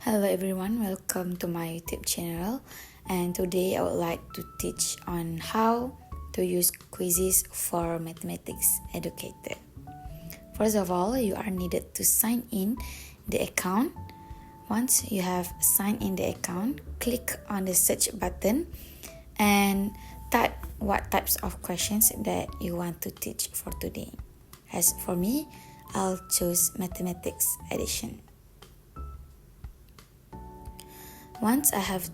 Hello everyone, welcome to my YouTube channel, and today I would like to teach on how to use Quizizz for mathematics educator. First of all, you are needed to sign in the account. Once you have signed in the account, click on the search button and type what types of questions that you want to teach for today. As for me, I'll choose mathematics addition. Once I have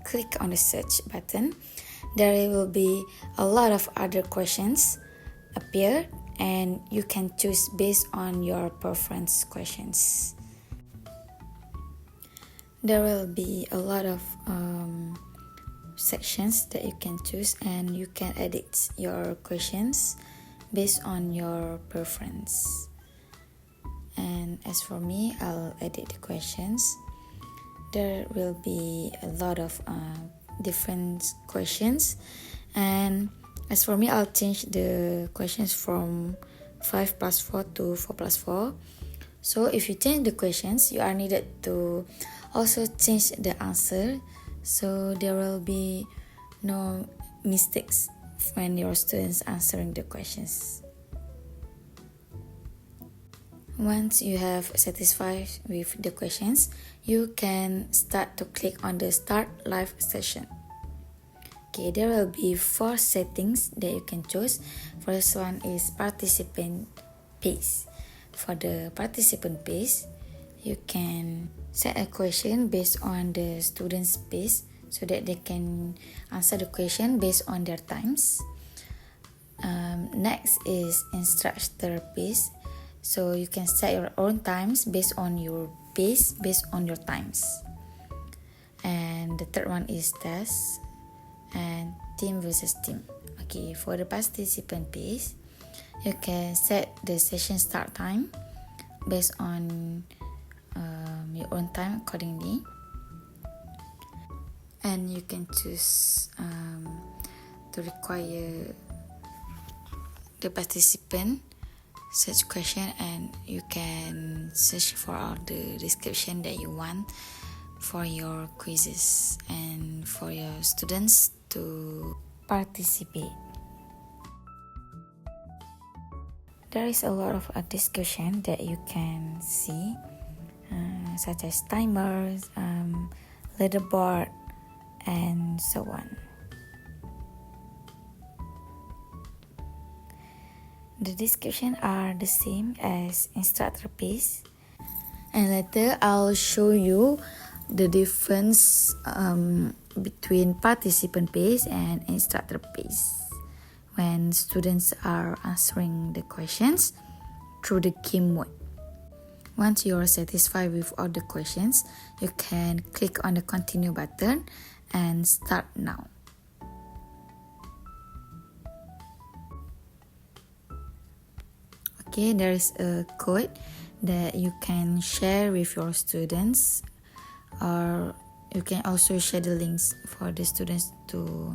clicked on the search button, there will be a lot of other questions appear and you can choose based on your preference questions. There will be a lot of sections that you can choose and you can edit your questions based on your preference. And as for me, I'll edit the questions. There will be a lot of different questions, and as for me, I'll change the questions from 5 plus 4 to 4 plus 4. So if you change the questions, you are needed to also change the answer, so there will be no mistakes when your students answering the questions. Once you have satisfied with the questions, you can start to click on the Start Live Session. Okay, there will be 4 settings that you can choose. First one is participant pace. For the participant pace, you can set a question based on the student's pace so that they can answer the question based on their times. Next is instructor pace. So you can set your own times based on your pace, based on your times. And the third one is test and team versus team. Okay, for the participant pace, you can set the session start time based on your own time accordingly. And you can choose to require the participant search question, and you can search for all the description that you want for your quizzes and for your students to participate. There is a lot of description that you can see, such as timers, leaderboard, and so on. The description are the same as instructor pace, and later I'll show you the difference between participant pace and instructor pace when students are answering the questions through the game mode. Once you are satisfied with all the questions, you can click on the continue button and start now. Okay, there is a code that you can share with your students, or you can also share the links for the students to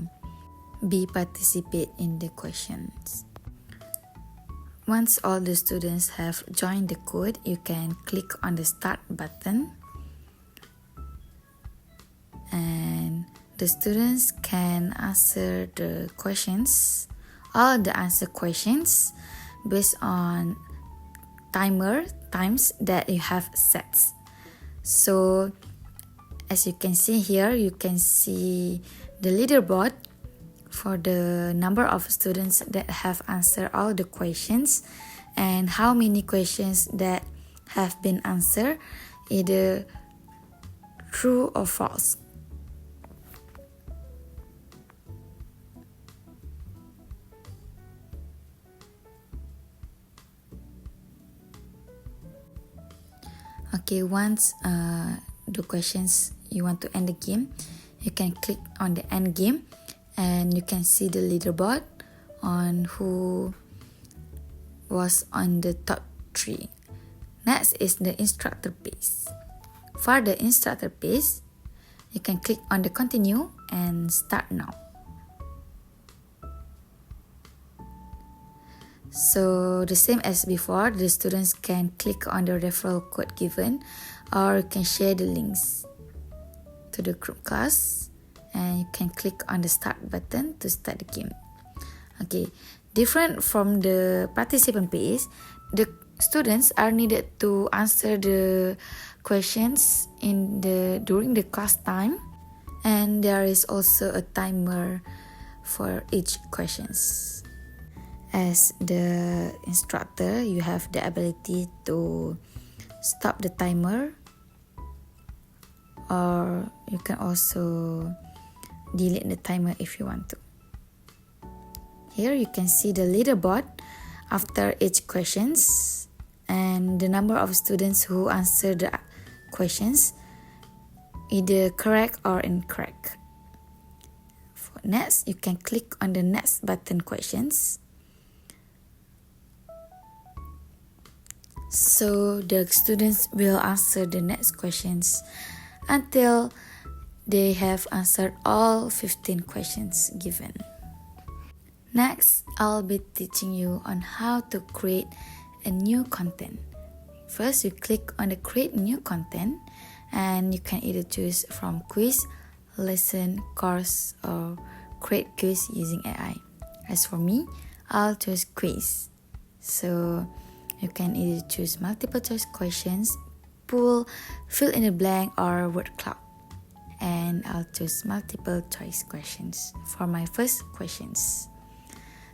participate in the questions. Once all the students have joined the code, you can click on the start button and the students can answer the questions, all the answer questions based on times that you have set. So as you can see here, you can see the leaderboard for the number of students that have answered all the questions and how many questions that have been answered, either true or false. Okay, once the questions you want to end the game, you can click on the end game and you can see the leaderboard on who was on the top 3. Next is the instructor pace. For the instructor pace, you can click on the continue and start now. So the same as before, the students can click on the referral code given or you can share the links to the group class, and you can click on the start button to start the game. Okay, different from the participant page, the students are needed to answer the questions during the class time, and there is also a timer for each questions. As the instructor, you have the ability to stop the timer, or you can also delete the timer if you want to. Here you can see the leaderboard after each questions and the number of students who answer the questions, either correct or incorrect. For next, you can click on the next button questions. So the students will answer the next questions until they have answered all 15 questions given. Next, I'll be teaching you on how to create a new content. First, you click on the create new content, and you can either choose from quiz, lesson, course, or create quiz using AI. As for me, I'll choose quiz. So you can either choose multiple choice questions, pool, fill in the blank, or word cloud. And I'll choose multiple choice questions for my first questions.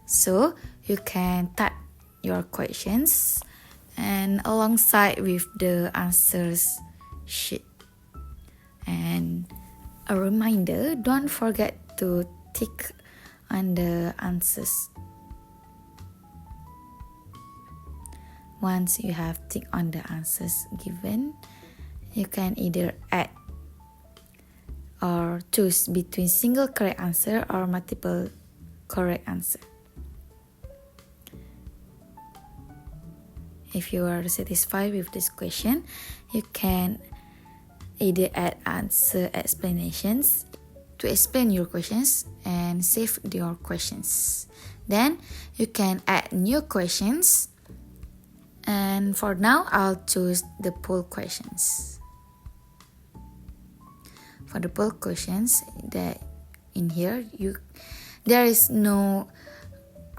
So you can type your questions and alongside with the answers sheet. And a reminder, don't forget to tick on the answers. Once you have ticked on the answers given, you can either add or choose between single correct answer or multiple correct answer. If you are satisfied with this question, you can either add answer explanations to explain your questions and save your questions. Then you can add new questions, and for now I'll choose the poll questions. For the poll questions, that in here there is no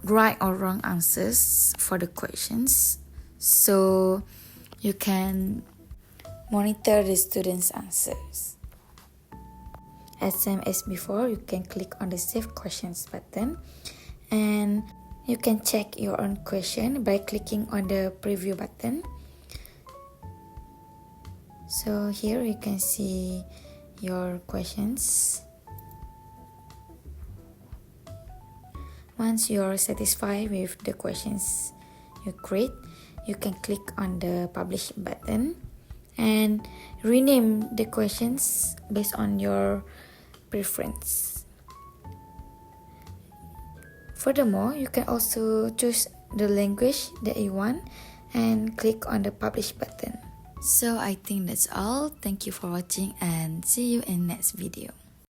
right or wrong answers for the questions, so you can monitor the students' answers. As same as before, you can click on the save questions button, and you can check your own question by clicking on the preview button. So here you can see your questions. Once you're satisfied with the questions you create, you can click on the publish button and rename the questions based on your preference. Furthermore, you can also choose the language that you want and click on the publish button. So I think that's all. Thank you for watching and see you in next video.